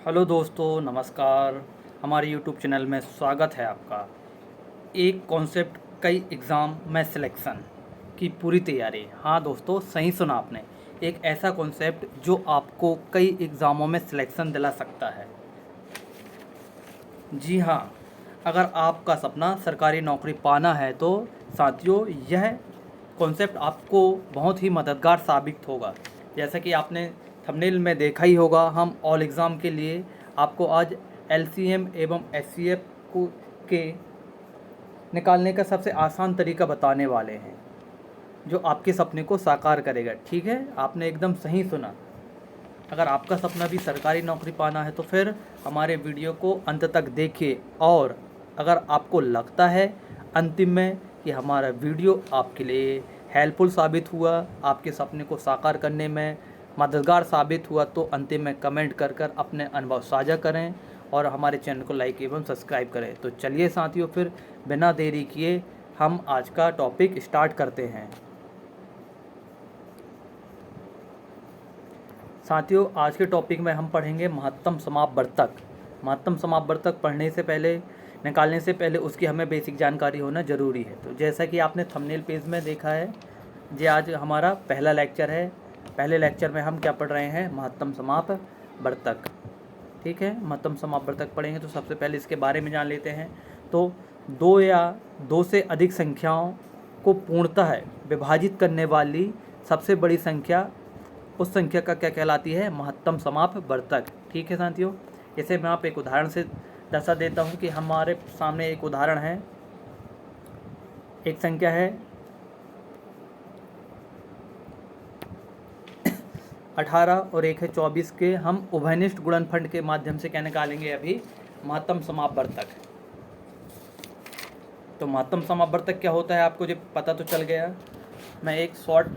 Hello दोस्तों, नमस्कार। हमारे यूट्यूब चैनल में स्वागत है आपका। एक कॉन्सेप्ट कई एग्ज़ाम में सिलेक्शन की पूरी तैयारी। हाँ दोस्तों, सही सुना आपने। एक ऐसा कॉन्सेप्ट जो आपको कई एग्ज़ामों में सिलेक्शन दिला सकता है। जी हाँ, अगर आपका सपना सरकारी नौकरी पाना है तो साथियों यह कॉन्सेप्ट आपको बहुत ही मददगार साबित होगा। जैसा कि आपने थंबनेल में देखा ही होगा, हम ऑल एग्ज़ाम के लिए आपको आज एलसीएम एवं एचसीएफ को के निकालने का सबसे आसान तरीका बताने वाले हैं, जो आपके सपने को साकार करेगा। ठीक है, आपने एकदम सही सुना। अगर आपका सपना भी सरकारी नौकरी पाना है तो फिर हमारे वीडियो को अंत तक देखिए। और अगर आपको लगता है अंतिम में कि हमारा वीडियो आपके लिए हेल्पफुल साबित हुआ, आपके सपने को साकार करने में मददगार साबित हुआ, तो अंतिम में कमेंट कर कर अपने अनुभव साझा करें और हमारे चैनल को लाइक एवं सब्सक्राइब करें। तो चलिए साथियों, फिर बिना देरी किए हम आज का टॉपिक स्टार्ट करते हैं। साथियों, आज के टॉपिक में हम पढ़ेंगे महत्तम समापवर्तक। महत्तम समापवर्तक पढ़ने से पहले, निकालने से पहले उसकी हमें बेसिक जानकारी होना ज़रूरी है। तो जैसा कि आपने थंबनेल पेज में देखा है, ये आज हमारा पहला लेक्चर है। पहले लेक्चर में हम क्या पढ़ रहे हैं? महत्तम समापवर्तक। ठीक है, महत्तम समापवर्तक पढ़ेंगे तो सबसे पहले इसके बारे में जान लेते हैं। तो दो या दो से अधिक संख्याओं को पूर्णतः विभाजित करने वाली सबसे बड़ी संख्या उस संख्या का क्या कहलाती है? महत्तम समापवर्तक। ठीक है साथियों, इसे मैं आप एक उदाहरण से दर्शा देता हूँ कि हमारे सामने एक उदाहरण है। एक संख्या है 18 और एक है 24 के हम उभयनिष्ठ गुणनफल के माध्यम से क्या निकालेंगे? अभी महत्तम समापवर्तक। तो महत्तम समापवर्तक क्या होता है आपको जब पता तो चल गया। मैं एक शॉर्ट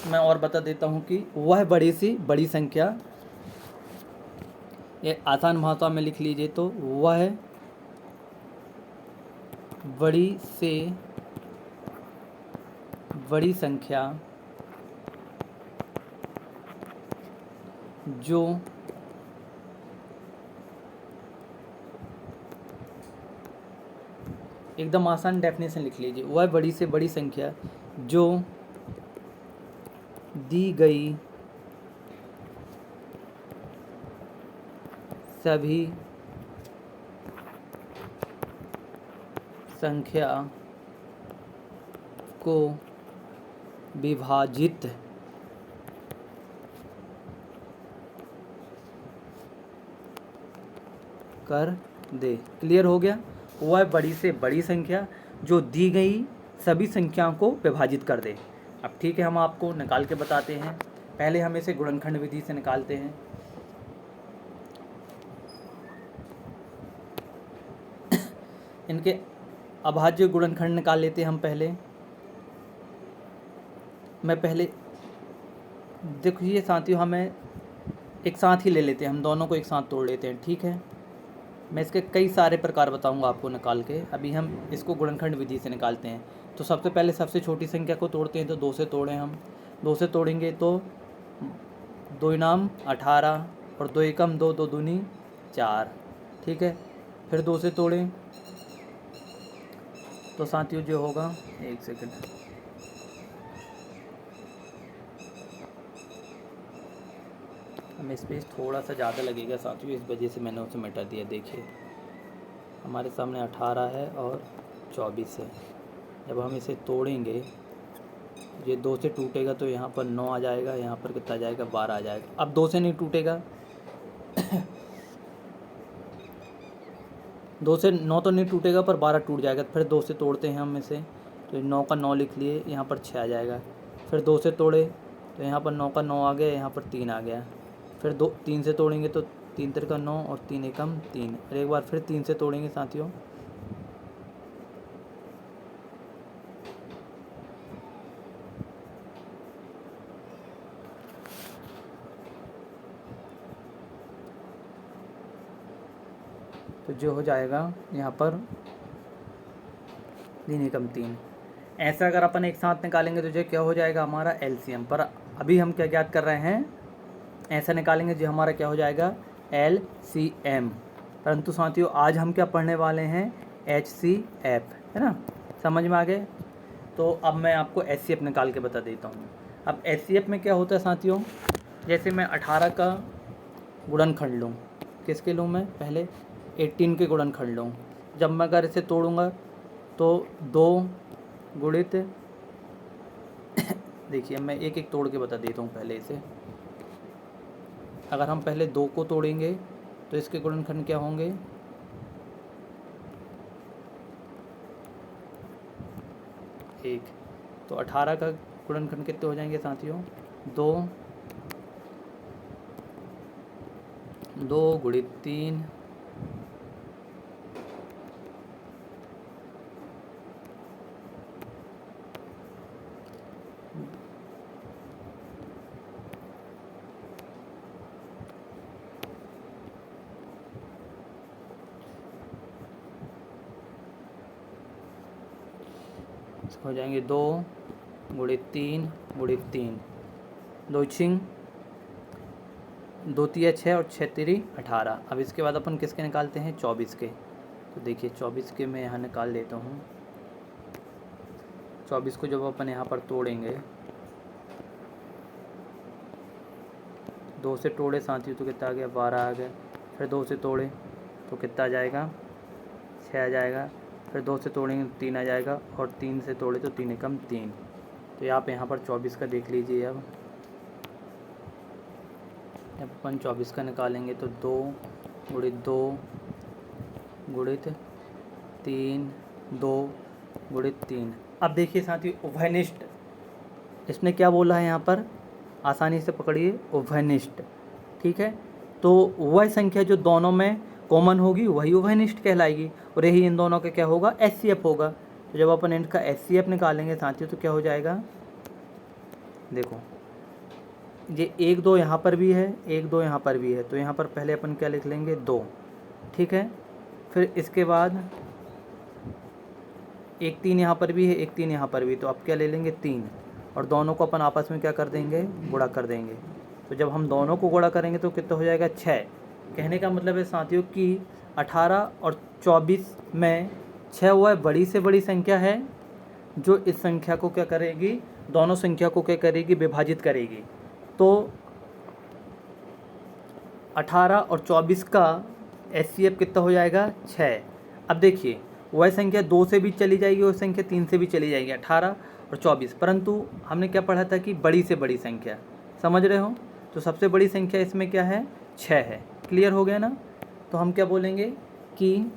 में और बता देता हूँ कि वह बड़ी सी बड़ी संख्या, ये आसान भाषा में लिख लीजिए, तो वह बड़ी से बड़ी संख्या जो एकदम आसान डेफिनेशन लिख लीजिए, वह बड़ी से बड़ी संख्या जो दी गई सभी संख्या को विभाजित कर दे। क्लियर हो गया? वह बड़ी से बड़ी संख्या जो दी गई सभी संख्याओं को विभाजित कर दे। अब ठीक है, हम आपको निकाल के बताते हैं। पहले हम इसे गुणनखंड विधि से निकालते हैं। इनके अभाज्य गुणनखंड निकाल लेते हैं हम पहले। मैं पहले देखिए साथियों, हमें एक साथ ही ले लेते हैं, हम दोनों को एक साथ तोड़ लेते हैं। ठीक है, मैं इसके कई सारे प्रकार बताऊंगा आपको निकाल के। अभी हम इसको गुणनखंड विधि से निकालते हैं। तो सबसे पहले सबसे छोटी संख्या को तोड़ते हैं। तो 2 से तोड़ें हम। 2 से तोड़ेंगे तो 2 इनाम 18 और 2 एकम 2, 2 दूनी 4। ठीक है, फिर 2 से तोड़ें तो साथियों जो होगा, एक सेकंड, हमें स्पेस थोड़ा सा ज़्यादा लगेगा साथियों, इस वजह से मैंने उसे मिटा दिया। देखिए हमारे सामने 18 है और 24 है। जब हम इसे तोड़ेंगे, ये 2 से टूटेगा तो यहाँ पर 9 आ जाएगा, यहाँ पर कितना आ जाएगा? 12 आ जाएगा। अब 2 से नहीं टूटेगा 2 से 9 तो नहीं टूटेगा, पर 12 टूट जाएगा। फिर 2 से तोड़ते हैं हम इसे, तो 9 का 9 लिख लिए, यहाँ पर 6 आ जाएगा। फिर 2 से तोड़े तो यहाँ पर 9 का 9 आ गया, यहाँ पर 3 आ गया। फिर 3 से तोड़ेंगे तो 3 तिरका 9 और 3 एकम 3। और एक बार फिर 3 से तोड़ेंगे साथियों, तो जो हो जाएगा यहाँ पर 3 एकम 3। ऐसा अगर अपन एक साथ निकालेंगे तो जो क्या हो जाएगा? हमारा एलसीएम। पर अभी हम क्या ज्ञात कर रहे हैं? ऐसा निकालेंगे जो हमारा क्या हो जाएगा? LCM। परंतु साथियों आज हम क्या पढ़ने वाले हैं, HCF, है ना, समझ में आ गए। तो अब मैं आपको HCF निकाल के बता देता हूँ। अब HCF में क्या होता है साथियों, जैसे मैं 18 का गुणनखंड लूँ, किसके लूँ मैं, पहले 18 के गुणनखंड लूँ। जब मैं अगर इसे तोड़ूँगा तो 2 गुणित देखिए मैं एक एक तोड़ के बता देता हूँ पहले इसे। अगर हम पहले 2 को तोड़ेंगे तो इसके गुणनखंड क्या होंगे, 1। तो 18 का गुणनखंड कितने हो जाएंगे साथियों, 2 गुणित 3 हो जाएंगे 2 गुणित 3 गुणित 3, 2 छिंग 2 तिया 6 और 6 तिरी 18। अब इसके बाद अपन किसके निकालते हैं, 24 के। तो देखिए 24 के मैं यहाँ निकाल लेता हूँ। 24 को जब अपन यहाँ पर तोड़ेंगे, 2 से तोड़े साथियों तो कितना आ गया, 12 आ गया। फिर 2 से तोड़े तो कितना आ जाएगा, 6 आ जाएगा। फिर 2 से तोड़ेंगे 3 आ जाएगा, और 3 से तोड़े तो 3 एकम 3। तो आप यहाँ पर 24 का देख लीजिए। अब अपन 24 का निकालेंगे तो 2 गुणित 2 गुणित 3, 2 गुणित 3। अब देखिए साथियों उभयनिष्ठ, इसने क्या बोला है यहाँ पर, आसानी से पकड़िए, उभयनिष्ठ, ठीक है। तो वह संख्या जो दोनों में कॉमन होगी वही उभयनिष्ठ कहलाएगी, और यही इन दोनों का क्या होगा, HCF होगा। तो जब अपन इनका HCF निकालेंगे साथियों तो क्या हो जाएगा, देखो ये 1 2 यहाँ पर भी है, 1 2 यहाँ पर भी है। तो यहाँ पर पहले अपन क्या लिख लेंगे, 2, ठीक है। फिर इसके बाद 1 3 यहाँ पर भी है, 1 3 यहाँ पर भी। तो अब क्या ले लेंगे, 3, और दोनों को अपन आपस में क्या कर देंगे, गुणा कर देंगे। तो जब हम दोनों को गुणा करेंगे तो कितना हो जाएगा, 6। कहने का मतलब है साथियों कि 18 और 24 में 6 वह बड़ी से बड़ी संख्या है जो इस संख्या को क्या करेगी, दोनों संख्या को क्या करेगी, विभाजित करेगी। तो 18 और 24 का HCF कितना हो जाएगा, 6। अब देखिए वह संख्या 2 से भी चली जाएगी, वह संख्या 3 से भी चली जाएगी, 18 और 24। परंतु हमने क्या पढ़ा था कि बड़ी से बड़ी संख्या, समझ रहे हो। तो सबसे बड़ी संख्या इसमें क्या है, 6 है। क्लियर हो गया ना। तो हम क्या बोलेंगे कि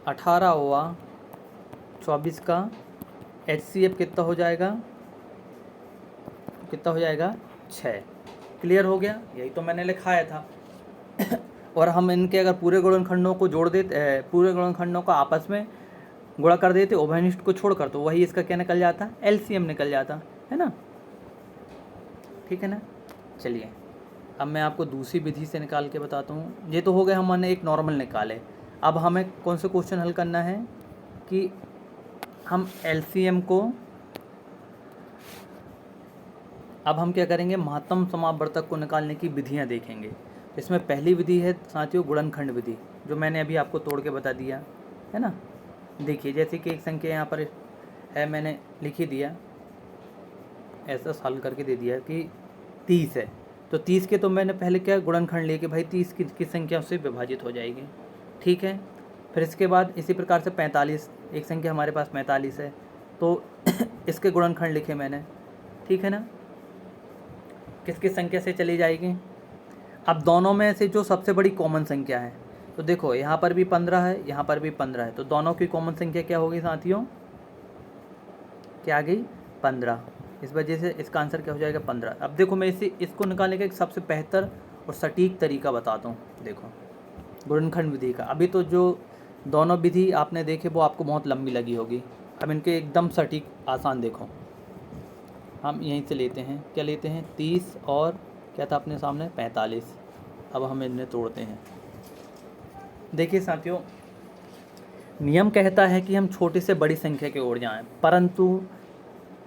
18 हुआ 24 का HCF कितना हो जाएगा, कितना हो जाएगा, 6। क्लियर हो गया, यही तो मैंने लिखाया था। और हम इनके अगर पूरे गुणनखंडों को जोड़ देते, पूरे गुणनखंडों को आपस में गुणा कर देते उभयनिष्ठ को छोड़कर, तो वही इसका क्या निकल जाता, LCM निकल जाता है ना, ठीक है ना। चलिए अब मैं आपको दूसरी विधि से निकाल के बताता हूँ। ये तो हो गए हमने एक नॉर्मल निकाले। अब हमें कौन से क्वेश्चन हल करना है कि हम LCM को, अब हम क्या करेंगे, महत्तम समापवर्तक को निकालने की विधियाँ देखेंगे। इसमें पहली विधि है साथियों गुणनखंड विधि, जो मैंने अभी आपको तोड़ के बता दिया है ना। देखिए जैसे कि एक संख्या यहाँ पर है, मैंने लिख ही दिया, ऐसा हल करके दे दिया कि 30 है। तो 30 के तो मैंने पहले क्या गुणनखंड लिए कि भाई 30 की संख्या उससे विभाजित हो जाएगी, ठीक है। फिर इसके बाद इसी प्रकार से 45, एक संख्या हमारे पास 45 है, तो इसके गुणनखंड लिखे मैंने, ठीक है ना। किस संख्या से चली जाएगी, अब दोनों में से जो सबसे बड़ी कॉमन संख्या है, तो देखो यहाँ पर भी 15 है, यहाँ पर भी 15 है, तो दोनों की कॉमन संख्या क्या होगी साथियों, क्या आ गई, 15। इस वजह से इसका आंसर क्या हो जाएगा, 15। अब देखो मैं इसको निकालने का एक सबसे बेहतर और सटीक तरीका बताता हूँ। देखो गुणनखंड विधि का, अभी तो जो दोनों विधि आपने देखे वो आपको बहुत लंबी लगी होगी। अब इनके एकदम सटीक आसान देखो, हम यहीं से लेते हैं, क्या लेते हैं, 30 और क्या था अपने सामने, 45। अब हम इन्हें तोड़ते हैं। देखिए साथियों नियम कहता है कि हम छोटी से बड़ी संख्या की ओर जाएं, परंतु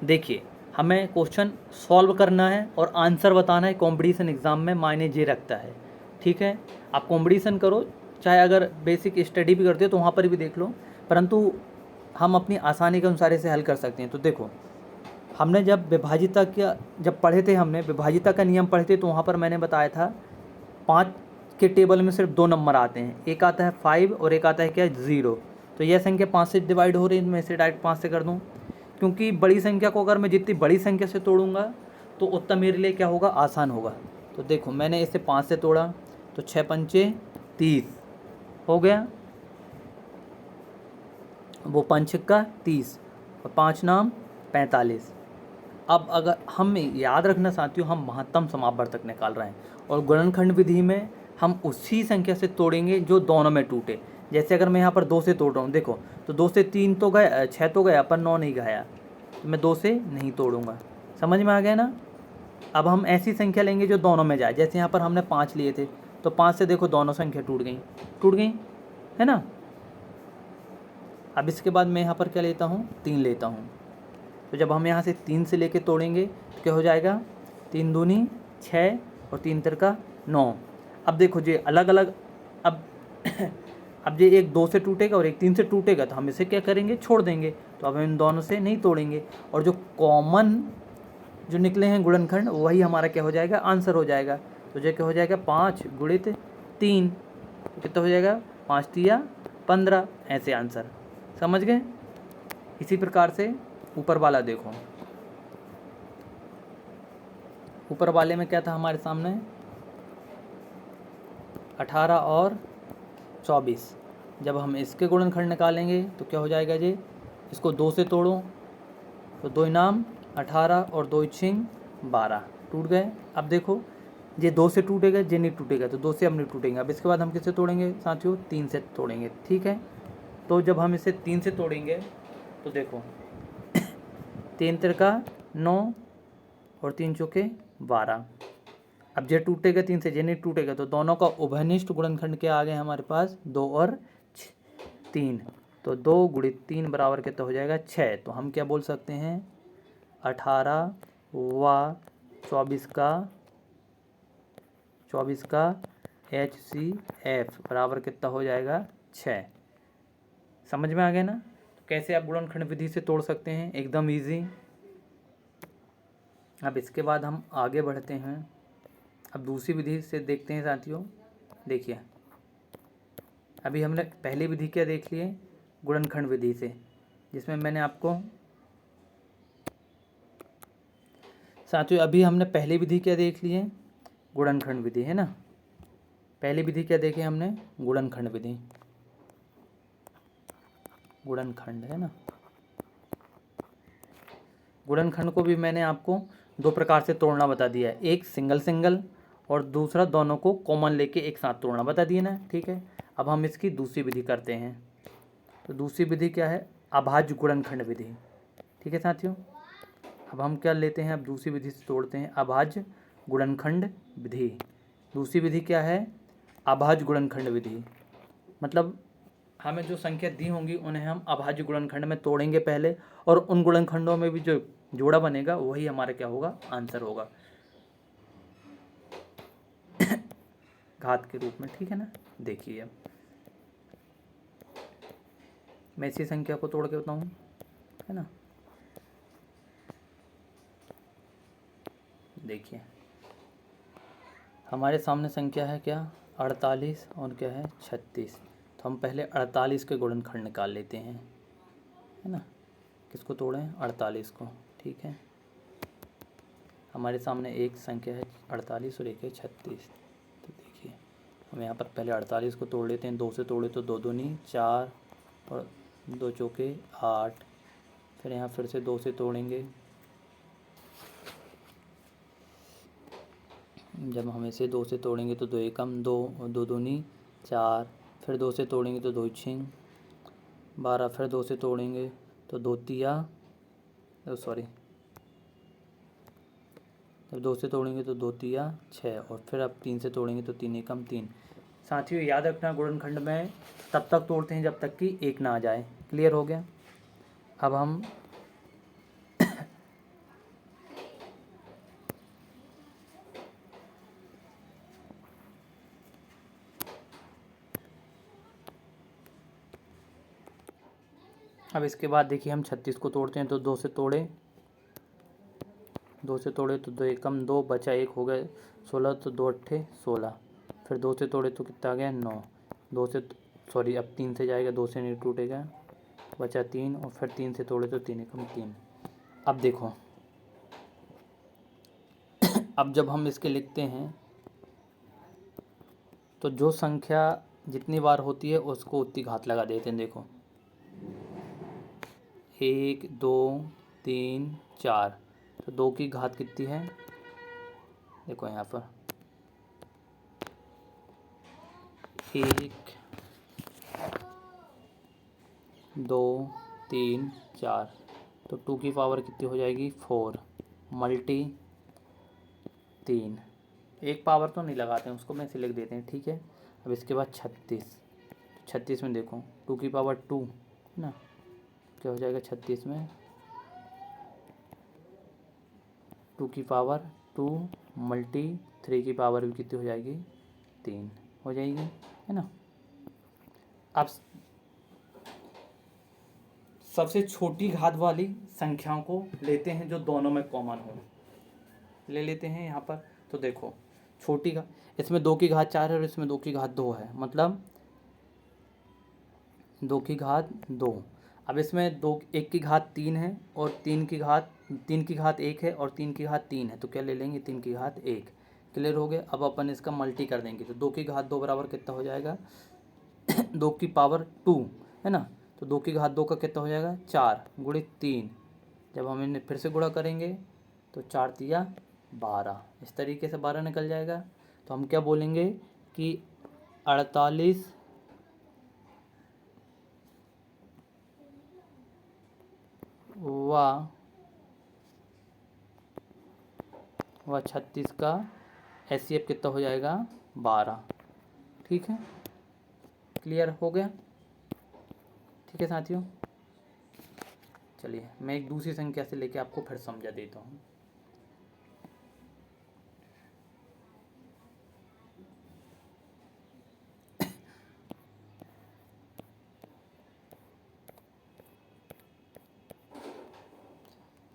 देखिए हमें क्वेश्चन सॉल्व करना है और आंसर बताना है। कंपटीशन एग्ज़ाम में मायने ये रखता है, ठीक है। आप कंपटीशन करो, चाहे अगर बेसिक स्टडी भी करते हो तो वहाँ पर भी देख लो, परंतु हम अपनी आसानी के अनुसार इसे हल कर सकते हैं। तो देखो, हमने जब विभाजिता का जब पढ़े थे, हमने विभाजिता का नियम पढ़े थे, तो वहाँ पर मैंने बताया था 5 के टेबल में सिर्फ 2 नंबर आते हैं, एक आता है 5 और एक आता है क्या, 0। तो यह संख्या 5 से डिवाइड हो रही है, मैं इसे डायरेक्ट 5 से कर दूँ, क्योंकि बड़ी संख्या को अगर मैं जितनी बड़ी संख्या से तोड़ूंगा तो उतना मेरे लिए क्या होगा, आसान होगा। तो देखो, मैंने इसे 5 से तोड़ा तो 6 पंचे 30 हो गया, वो 5 छिक्का 30 और 5 नाम 45। अब अगर हम याद रखना साथियों, हम महत्तम समापवर्तक निकाल रहे हैं और गुणनखंड विधि में हम उसी संख्या से तोड़ेंगे जो दोनों में टूटे। जैसे अगर मैं यहाँ पर 2 से तोड़ रहा हूँ, देखो तो 2 से 3 तो गए, 6 तो गया पर 9 नहीं गया, तो मैं 2 से नहीं तोड़ूंगा। समझ में आ गया ना। अब हम ऐसी संख्या लेंगे जो दोनों में जाए। जैसे यहाँ पर हमने 5 लिए थे, तो 5 से देखो दोनों संख्या टूट गई, है ना। अब इसके बाद मैं यहाँ पर क्या लेता हूँ, 3 लेता हूँ। तो जब हम यहाँ से 3 से लेके तोड़ेंगे तो क्या हो जाएगा, 3 दूनी 6 और 3 तिरका 9। अब देखो ये अलग अलग, अब अब ये एक 2 से टूटेगा और एक 3 से टूटेगा, तो हम इसे क्या करेंगे, छोड़ देंगे। तो अब हम इन दोनों से नहीं तोड़ेंगे, और जो कॉमन जो निकले हैं गुणनखंड, वही हमारा क्या हो जाएगा, आंसर हो जाएगा। तो ये क्या हो जाएगा, 5 गुणित 3, तो कितना हो जाएगा, 5 तिया 15, ऐसे आंसर। समझ गए। इसी प्रकार से ऊपर वाला देखो, ऊपर वाले में क्या था हमारे सामने, 18 और 24। जब हम इसके गुणनखंड निकालेंगे तो क्या हो जाएगा जी, इसको 2 से तोड़ो तो 2 नाम 18 और 2 छिंग 12, टूट गए। अब देखो ये 2 से टूटेगा, ये नहीं टूटेगा, तो 2 से अब नहीं टूटेंगे। अब इसके बाद हम किससे तोड़ेंगे साथियों, 3 से तोड़ेंगे, ठीक है। तो जब हम इसे 3 से तोड़ेंगे तो देखो 3 तिरका 9 और 3 चौके 12। अब ये टूटेगा 3 से, ये नहीं टूटेगा, तो दोनों का उभयनिष्ठ गुणनखंड क्या आ गया हमारे पास, 2 और 3। तो 2 गुणित 3 बराबर कितना हो जाएगा, 6। तो हम क्या बोल सकते हैं, 18 व 24 का HCF बराबर कितना हो जाएगा, 6। समझ में आ गया ना। तो कैसे आप गुणनखंड विधि से तोड़ सकते हैं, एकदम इजी। अब इसके बाद हम आगे बढ़ते हैं, अब दूसरी विधि से देखते हैं साथियों। देखिए, अभी हमने पहली विधि क्या देख लिए, गुणनखंड विधि से, जिसमें मैंने आपको साथियों, अभी हमने पहली विधि क्या देख ली है, गुणनखंड विधि, है ना। पहली विधि क्या देखे हमने, गुणनखंड विधि, गुणनखंड, है ना। गुणनखंड को भी मैंने आपको 2 प्रकार से तोड़ना बता दिया है, एक सिंगल सिंगल और दूसरा दोनों को कॉमन लेके एक साथ तोड़ना बता दिया ना, ठीक है। अब हम इसकी दूसरी विधि करते हैं। तो दूसरी विधि क्या है, अभाज्य गुणनखंड विधि, ठीक है साथियों। अब हम क्या लेते हैं, अब दूसरी विधि से तोड़ते हैं, अभाज्य गुणनखंड विधि। दूसरी विधि क्या है, अभाज्य गुणनखंड विधि, मतलब हमें जो संख्या दी होंगी उन्हें हम अभाज्य गुणनखंड में तोड़ेंगे पहले, और उन गुणनखंडों में भी जो जोड़ा बनेगा वही हमारा क्या होगा, आंसर होगा, घात के रूप में, ठीक है ना। देखिए, अब मैं इसी संख्या को तोड़ के बताऊँ, है ना। देखिए, हमारे सामने संख्या है क्या, 48 और क्या है 36। तो हम पहले 48 के गुणनखंड निकाल लेते हैं, है ना। किसको तोड़ें, 48 को, ठीक है। हमारे सामने एक संख्या है 48 और एक है 36। तो देखिए, हम यहाँ पर पहले 48 को तोड़ लेते हैं, 2 से तोड़े तो 2 दूनी 4 और 2 चौके 8। फिर यहाँ फिर से 2 से तोड़ेंगे, जब हम इसे 2 से तोड़ेंगे तो 2 एकम 2 और 2 दूनी 4। फिर 2 से तोड़ेंगे तो 2 छिंग 12। फिर 2 से तोड़ेंगे तो 2 तिया, सॉरी, जब 2 से तोड़ेंगे तो 2 तिया 6, और फिर अब 3 से तोड़ेंगे तो 3 एकम 3। साथियों याद रखना, गुणनखंड में तब तक तोड़ते हैं जब तक कि 1 ना आ जाए। क्लियर हो गया। अब हम अब इसके बाद देखिए हम 36 को तोड़ते हैं, तो 2 से तोड़े, 2 से तोड़े तो 2 एकम 2, बचा 1 हो गए 16, तो 2 अट्ठे 16, फिर 2 से तोड़े तो कितना आ गया 9, 2 से सॉरी अब 3 से जाएगा, 2 से नहीं टूटेगा, बचा 3, और फिर 3 से तोड़े तो 3 एकम 3। अब देखो अब जब हम इसके लिखते हैं तो जो संख्या जितनी बार होती है उसको उतनी घात लगा देते हैं। देखो 1 2 3 4, तो 2 की घात कितनी है, देखो यहाँ पर 1 2 3 4, तो 2 की पावर कितनी हो जाएगी 4 मल्टी 3, एक पावर तो नहीं लगाते हैं उसको, मैं इसे लिख देते हैं, ठीक है। अब इसके बाद 36, 36 में देखो 2 की पावर 2 है ना, क्या हो जाएगा 36 में 2 की पावर 2 मल्टी 3 की पावर भी कितनी हो जाएगी 3 हो जाएगी, है ना। अब सबसे छोटी घात वाली संख्याओं को लेते हैं जो दोनों में कॉमन हो, ले लेते हैं यहाँ पर। तो देखो छोटी का, इसमें 2 की घात 4 है और इसमें 2 की घात 2 है, मतलब 2 की घात 2। अब इसमें 2 1 की घात 3 है और 3 की घात 1 है और 3 की घात 3 है, तो क्या ले लेंगे 3 की घात 1। क्लियर हो गया। अब अपन इसका मल्टी कर देंगे, तो 2 की घात 2 बराबर कितना हो जाएगा 2 की पावर 2 है ना, तो 2 की घात 2 का कितना हो जाएगा 4 गुणित 3, जब हम इन्हें फिर से गुणा करेंगे तो 4 तिया 12, इस तरीके से 12 निकल जाएगा। तो हम क्या बोलेंगे कि 48 व 36 का HCF कितना हो जाएगा 12। ठीक है, क्लियर हो गया। ठीक है साथियों, चलिए मैं एक दूसरी संख्या से लेके आपको फिर समझा देता हूँ।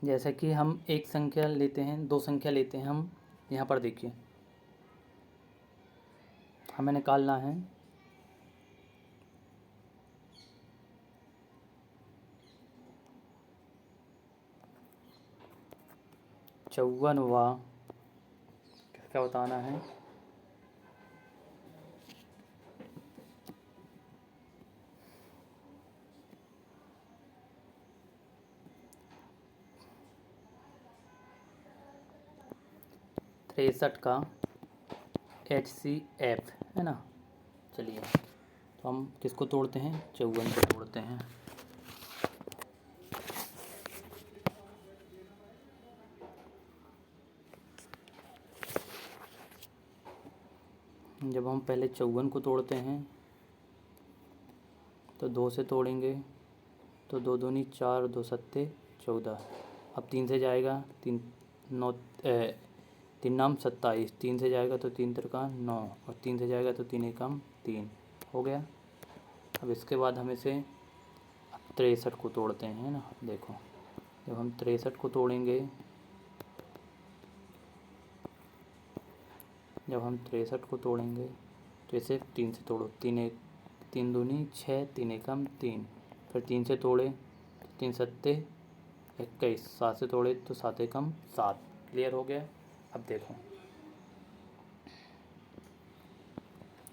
जैसा कि हम एक संख्या लेते हैं, दो संख्या लेते हैं हम, यहाँ पर देखिए हमें निकालना है 54वां, क्या बताना है 63 का HCF है ना। चलिए तो हम किसको तोड़ते हैं 54 को तोड़ते हैं। जब हम पहले 54 को तोड़ते हैं तो 2 से तोड़ेंगे, तो 2 दूनी 4, 2 सत्ते 14, अब 3 से जाएगा 3 9 3 नाम 27, 3 से जाएगा तो 3 तिरका 9 और 3 से जाएगा तो 3 एकम 3 हो गया। अब इसके बाद हम इसे 63 को तोड़ते हैं, है ना। देखो जब हम 63 को तोड़ेंगे, तो इसे 3 से तोड़ो, 3 दूनी 6, 3 एकम 3, फिर 3 से तोड़े तो 3 सत्ते 21, 7 से तोड़े तो 7 एकम 7। क्लियर हो गया। अब देखो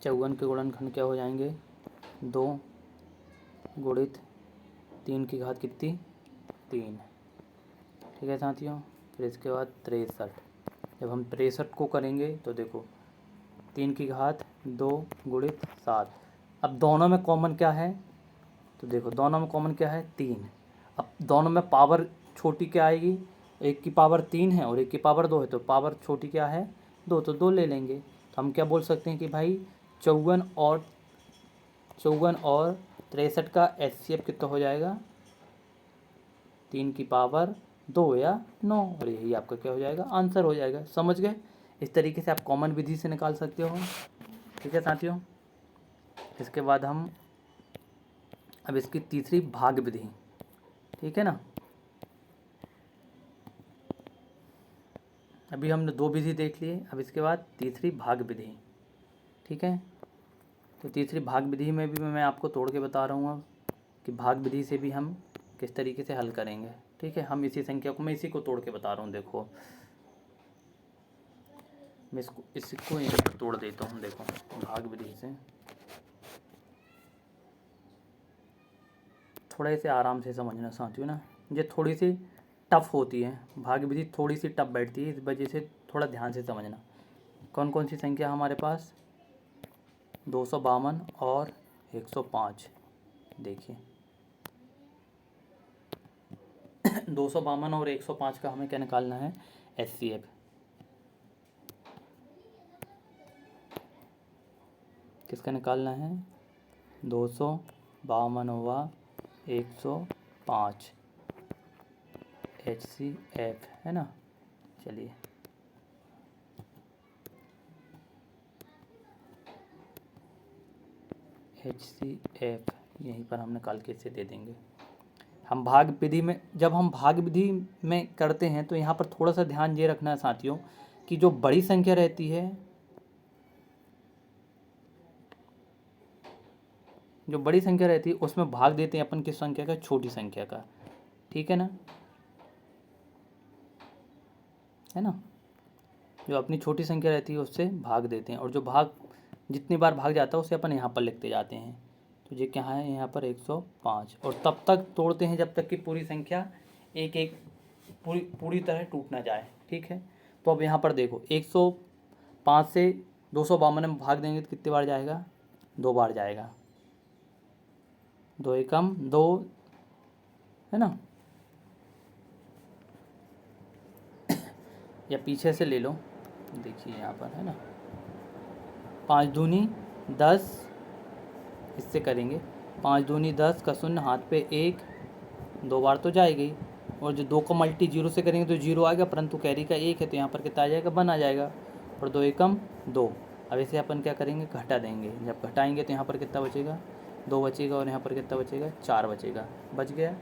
54 के गुणनखंड क्या हो जाएंगे 2 गुणित 3 की घात कितनी 3। ठीक है साथियों, फिर इसके बाद 63, जब हम 63 को करेंगे तो देखो 3 की घात 2 गुणित 7। अब दोनों में कॉमन क्या है, तो देखो दोनों में कॉमन क्या है 3। अब दोनों में पावर छोटी क्या आएगी, एक की पावर 3 है और एक की पावर 2 है, तो पावर छोटी क्या है 2, तो 2 ले लेंगे। तो हम क्या बोल सकते हैं कि भाई 54 और 63 का HCF कितना हो जाएगा 3 की पावर 2 या 9, और यही आपका क्या हो जाएगा आंसर हो जाएगा। समझ गए। इस तरीके से आप कॉमन विधि से निकाल सकते हो। ठीक है साथियों, इसके बाद हम अब इसकी तीसरी भाग विधि ठीक है ना। अभी हमने 2 विधि देख लिए, अब इसके बाद तीसरी भाग विधि। ठीक है, तो तीसरी भाग विधि में भी मैं आपको तोड़ के बता रहा हूँ अब कि भाग विधि से भी हम किस तरीके से हल करेंगे। ठीक है, हम इसी संख्या को, मैं इसी को तोड़ के बता रहा हूँ। देखो मैं इसको यहीं पर तोड़ देता हूँ। देखो भाग विधि से थोड़ा इसे आराम से समझना साथियों ना, ये थोड़ी सी टफ होती है, भाग विधि थोड़ी सी टफ बैठती है, इस वजह से थोड़ा ध्यान से समझना। कौन कौन सी संख्या हमारे पास, 252 और 105। देखिए 252 और 105 का हमें क्या निकालना है, HCF। किसका निकालना है, 252 हुआ 105 HCF, है ना। चलिए HCF यहीं पर हम निकाल के इसे दे देंगे। हम भाग विधि में, जब हम भाग विधि में करते हैं तो यहाँ पर थोड़ा सा ध्यान ये रखना है साथियों कि जो बड़ी संख्या रहती है, जो बड़ी संख्या रहती है उसमें भाग देते हैं अपन किस संख्या का, छोटी संख्या का। ठीक है ना, है ना। जो अपनी छोटी संख्या रहती है उससे भाग देते हैं, और जो भाग जितनी बार भाग जाता है उसे अपन यहाँ पर लिखते जाते हैं। तो ये क्या है, यहाँ पर 105, और तब तक तोड़ते हैं जब तक कि पूरी संख्या एक एक पूरी तरह टूट ना जाए। ठीक है, तो अब यहाँ पर देखो 105 से 252 में भाग देंगे तो कितनी बार जाएगा, 2 बार जाएगा। 2 एकम 2, है ना, या पीछे से ले लो। देखिए यहाँ पर है ना, 5 दूनी 10, इससे करेंगे 5 दूनी 10 का शून्य हाथ पे 1, 2 बार तो जाएगी। और जो 2 का मल्टी 0 से करेंगे तो 0 आएगा, परंतु कैरी का 1 है तो यहाँ पर कितना आ जाएगा, 1 आ जाएगा। और 2 एकम 2। अब इसे अपन क्या करेंगे, घटा देंगे। जब घटाएंगे तो यहाँ पर कितना बचेगा, 2 बचेगा, और यहाँ पर कितना बचेगा, 4 बचेगा। बच गया,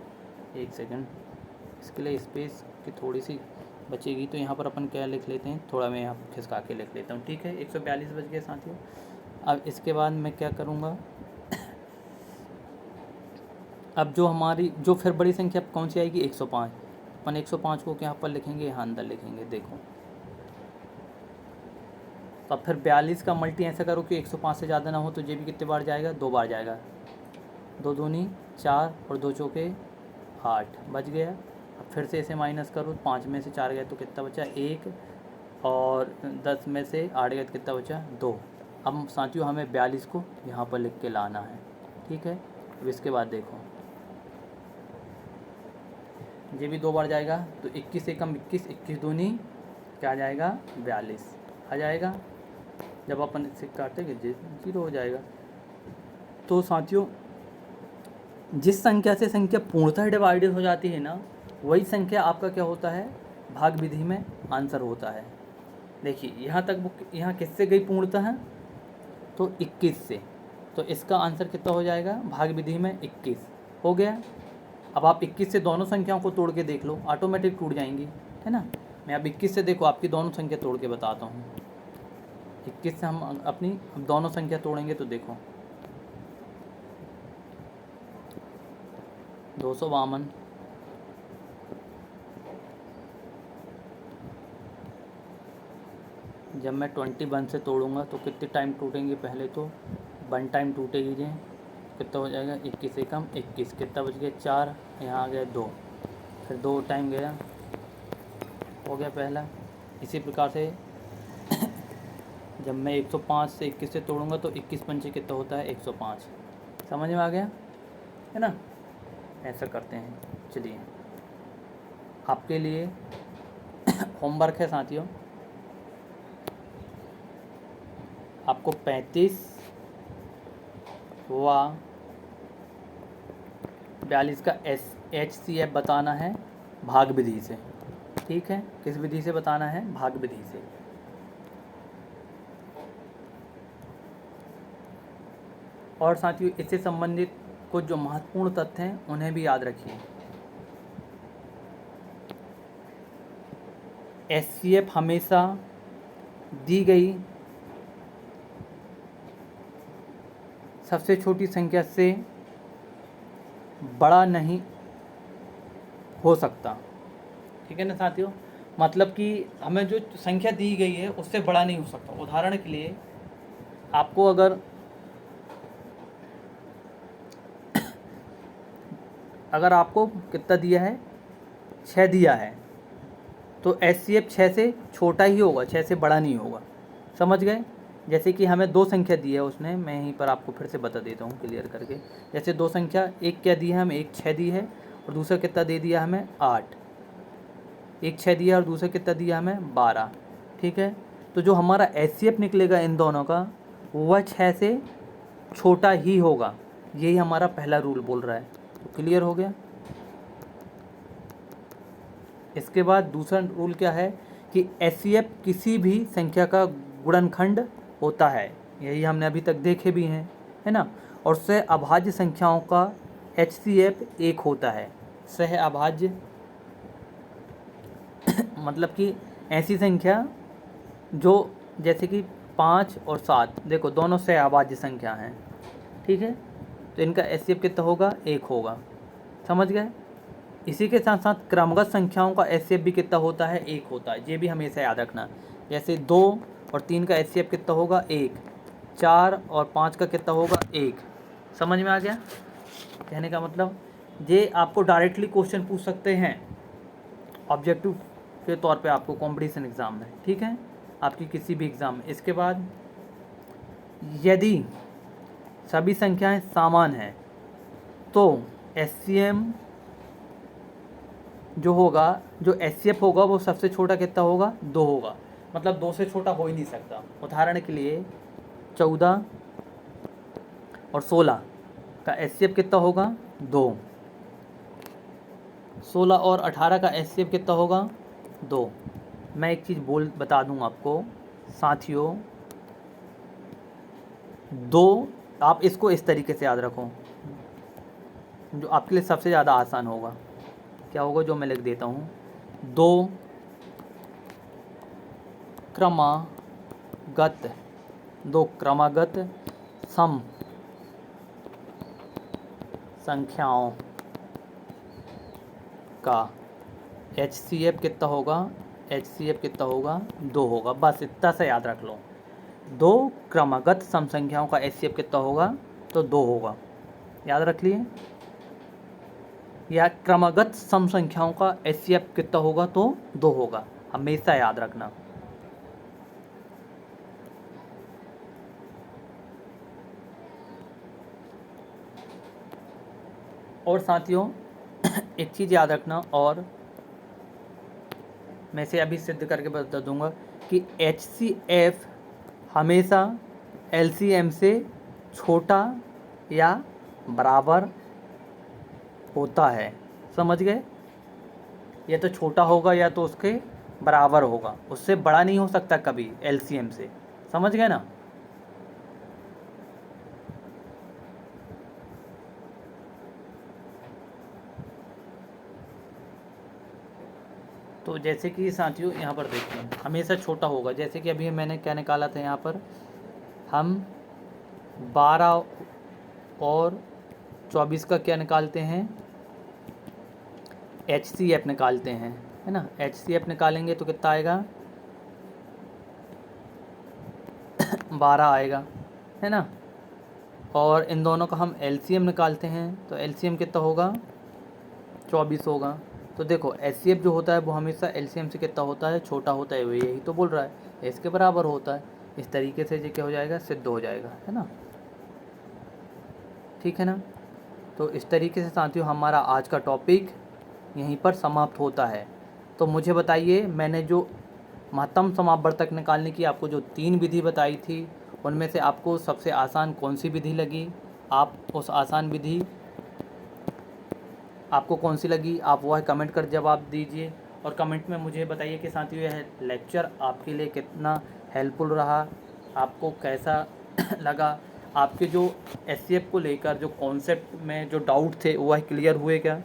1 सेकंड, इसके लिए स्पेस की थोड़ी सी बचेगी, तो यहाँ पर अपन क्या लिख लेते हैं, थोड़ा मैं यहाँ खिसका के लिख लेता हूँ। ठीक है, 142 बच गए साथियों। अब इसके बाद मैं क्या करूँगा, अब जो हमारी जो फिर बड़ी संख्या कौन सी आएगी, 105। अपन 105 को यहाँ पर लिखेंगे, यहाँ अंदर लिखेंगे। देखो तो अब फिर 42 का मल्टी ऐसा करो कि 105 से ज़्यादा ना हो, तो ये भी कितने बार जाएगा, 2 बार जाएगा। 2 दूनी 4 और 2 चौके 8, बच गया। अब फिर से इसे माइनस करो, 5 में से 4 गया तो कितना बचा, 1, और 10 में से 8 गया तो कितना बचा, 2। अब साथियों हमें 42 को यहाँ पर लिख के लाना है। ठीक है, अब इसके बाद देखो ये भी 2 बार जाएगा, तो 21 एकम 21, 21 दूनी क्या आ जाएगा, 42 आ जाएगा। जब अपन इसे काटेंगे 0 हो जाएगा। तो साथियों जिस संख्या से संख्या पूर्णतः डिवाइडेड हो जाती है ना, वही संख्या आपका क्या होता है, भाग विधि में आंसर होता है। देखिए यहाँ तक यहाँ किससे गई पूर्णतः है, तो 21 से, तो इसका आंसर कितना हो जाएगा, भाग विधि में 21 हो गया। अब आप 21 से दोनों संख्याओं को तोड़ के देख लो, ऑटोमेटिक टूट जाएंगी, है ना। मैं अब 21 से देखो आपकी दोनों संख्या तोड़ के बताता हूँ। 21 से हम अपनी दोनों संख्या तोड़ेंगे तो देखो 252, जब मैं 21 से तोड़ूंगा तो कितने टाइम टूटेंगे, पहले तो 1 टाइम टूटेगी। जी कितना हो जाएगा, 21 एकम 21, कितना बच गया, 4, यहाँ आ गया 2, फिर 2 टाइम गया, हो गया पहला। इसी प्रकार से जब मैं 105 से 21 से तोड़ूंगा तो 21 पंचे कितना होता है, 105। समझ में आ गया, है ना। ऐसा करते हैं। चलिए आपके लिए होमवर्क है साथियों, आपको 35 व 42 का HCF बताना है भाग विधि से। ठीक है, किस विधि से बताना है, भाग विधि से। और साथियों इससे संबंधित कुछ जो महत्वपूर्ण तथ्य हैं उन्हें भी याद रखिए। HCF हमेशा दी गई सबसे छोटी संख्या से बड़ा नहीं हो सकता। ठीक है ना साथियों, मतलब कि हमें जो संख्या दी गई है उससे बड़ा नहीं हो सकता। उदाहरण के लिए आपको अगर आपको कितना दिया है, 6 दिया है, तो HCF 6 से छोटा ही होगा, 6 से बड़ा नहीं होगा। समझ गए? जैसे कि हमें 2 संख्या दी है उसने, मैं यहीं पर आपको फिर से बता देता हूँ क्लियर करके। जैसे 2 संख्या, एक क्या दी है हमें, एक 6 दी है और दूसरा कितना दे दिया हमें, 8। एक 6 दिया और दूसरा कितना दिया हमें, 12। ठीक है, तो जो हमारा HCF निकलेगा इन दोनों का, वह 6 से छोटा ही होगा। यही हमारा पहला रूल बोल रहा है। तो क्लियर हो गया। इसके बाद दूसरा रूल क्या है कि HCF किसी भी संख्या का गुणनखंड होता है। यही हमने अभी तक देखे भी हैं, है ना। और सह अभाज्य संख्याओं का HCF 1 होता है। सह अभाज्य मतलब कि ऐसी संख्या जो, जैसे कि 5 और 7, देखो दोनों सह अभाज्य संख्या हैं। ठीक है, तो इनका HCF कितना होगा, 1 होगा। समझ गए? इसी के साथ साथ क्रमगत संख्याओं का HCF भी कितना होता है, 1 होता है। ये भी हमेशा याद रखना। जैसे 2 और 3 का HCF कितना होगा, 1। 4 और 5 का कितना होगा, 1। समझ में आ गया कहने का मतलब? ये आपको डायरेक्टली क्वेश्चन पूछ सकते हैं ऑब्जेक्टिव के तौर पे आपको कंपटीशन एग्ज़ाम में। ठीक है, आपकी किसी भी एग्ज़ाम में। इसके बाद यदि सभी संख्याएं समान हैं तो HCM जो होगा, जो HCF होगा वो सबसे छोटा कितना होगा, 2 होगा। मतलब 2 से छोटा हो ही नहीं सकता। उदाहरण के लिए 14 और 16 का HCF कितना होगा, 2। 16 और 18 का HCF कितना होगा, 2। मैं एक चीज़ बता दूं आपको साथियों, 2, आप इसको इस तरीके से याद रखो जो आपके लिए सबसे ज़्यादा आसान होगा। क्या होगा, जो मैं लिख देता हूँ, 2 क्रमागत सम संख्याओं का HCF कितना होगा, HCF कितना होगा, 2 होगा। बस इतना सा याद रख लो। 2 क्रमागत सम संख्याओं का HCF कितना होगा, तो 2 होगा। याद रख लिए? या क्रमागत सम संख्याओं का HCF कितना होगा, तो 2 होगा। हमेशा याद रखना। और साथियों एक चीज़ याद रखना, और मैं इसे अभी सिद्ध करके बता दूंगा कि HCF हमेशा LCM से छोटा या बराबर होता है। समझ गए? या तो छोटा होगा या तो उसके बराबर होगा, उससे बड़ा नहीं हो सकता कभी LCM से। समझ गए ना? तो जैसे कि साथियों यहाँ पर देखिए, हमेशा छोटा होगा। जैसे कि अभी मैंने क्या निकाला था, यहाँ पर हम 12 और 24 का क्या निकालते हैं, HCF निकालते हैं, है ना। HCF निकालेंगे तो कितना आएगा, 12 आएगा, है ना। और इन दोनों का हम LCM निकालते हैं तो LCM कितना होगा, 24 होगा। तो देखो HCF जो होता है वो हमेशा LCM से कितना होता है, छोटा होता है। वो यही तो बोल रहा है, इसके बराबर होता है। इस तरीके से ये क्या हो जाएगा, सिद्ध हो जाएगा, है ना। ठीक है ना। तो इस तरीके से साथियों हमारा आज का टॉपिक यहीं पर समाप्त होता है। तो मुझे बताइए, मैंने जो महत्तम समापवर्तक निकालने की आपको जो 3 विधि बताई थी, उनमें से आपको सबसे आसान कौन सी विधि लगी? आप उस आसान विधि आपको कौन सी लगी, आप वह कमेंट कर जवाब दीजिए। और कमेंट में मुझे बताइए कि साथियों यह लेक्चर आपके लिए कितना हेल्पफुल रहा, आपको कैसा लगा, आपके जो HCF को लेकर जो कॉन्सेप्ट में जो डाउट थे वह क्लियर हुए क्या।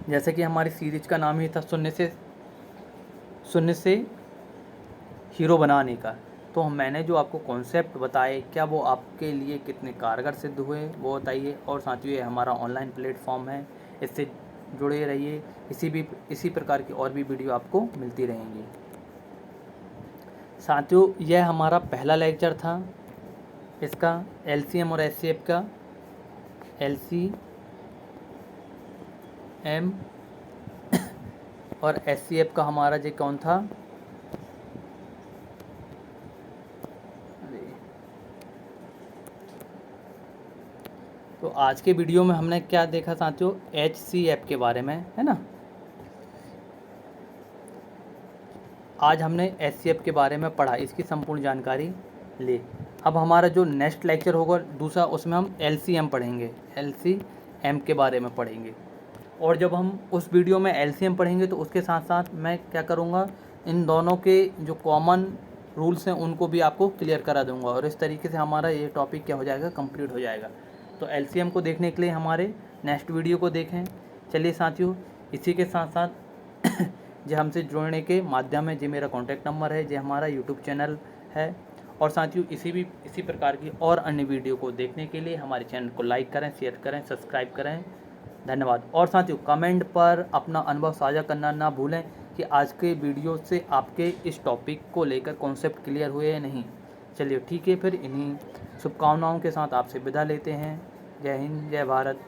जैसे कि हमारी सीरीज का नाम ही था शून्य से शून्य से हीरो बनाने का। तो मैंने जो आपको कॉन्सेप्ट बताए, क्या वो आपके लिए कितने कारगर सिद्ध हुए वो बताइए। और साथियों, ये हमारा ऑनलाइन प्लेटफॉर्म है, इससे जुड़े रहिए। इसी प्रकार की और भी वीडियो आपको मिलती रहेंगी। साथियों, यह हमारा पहला लेक्चर था इसका LCM और HCF का। LCM और HCF का हमारा जो कौन था, तो आज के वीडियो में हमने क्या देखा साथियों, HCF के बारे में, है ना। आज हमने HCF के बारे में पढ़ा, इसकी संपूर्ण जानकारी ले। अब हमारा जो नेक्स्ट लेक्चर होगा दूसरा, उसमें हम LCM पढ़ेंगे, LCM के बारे में पढ़ेंगे। और जब हम उस वीडियो में LCM पढ़ेंगे तो उसके साथ साथ मैं क्या करूँगा, इन दोनों के जो कॉमन रूल्स हैं उनको भी आपको क्लियर करा दूँगा। और इस तरीके से हमारा ये टॉपिक क्या हो जाएगा, कंप्लीट हो जाएगा। तो LCM को देखने के लिए हमारे नेक्स्ट वीडियो को देखें। चलिए साथियों, इसी के साथ साथ जो हमसे जुड़ने के माध्यम है, जो मेरा कॉन्टैक्ट नंबर है, जो हमारा यूट्यूब चैनल है। और साथियों, इसी प्रकार की और अन्य वीडियो को देखने के लिए हमारे चैनल को लाइक करें, शेयर करें, सब्सक्राइब करें। धन्यवाद। और साथियों, कमेंट पर अपना अनुभव साझा करना ना भूलें कि आज के वीडियो से आपके इस टॉपिक को लेकर कॉन्सेप्ट क्लियर हुए या नहीं। चलिए ठीक है, फिर इन्हीं शुभकामनाओं के साथ आपसे विदा लेते हैं। जय हिंद, जय भारत।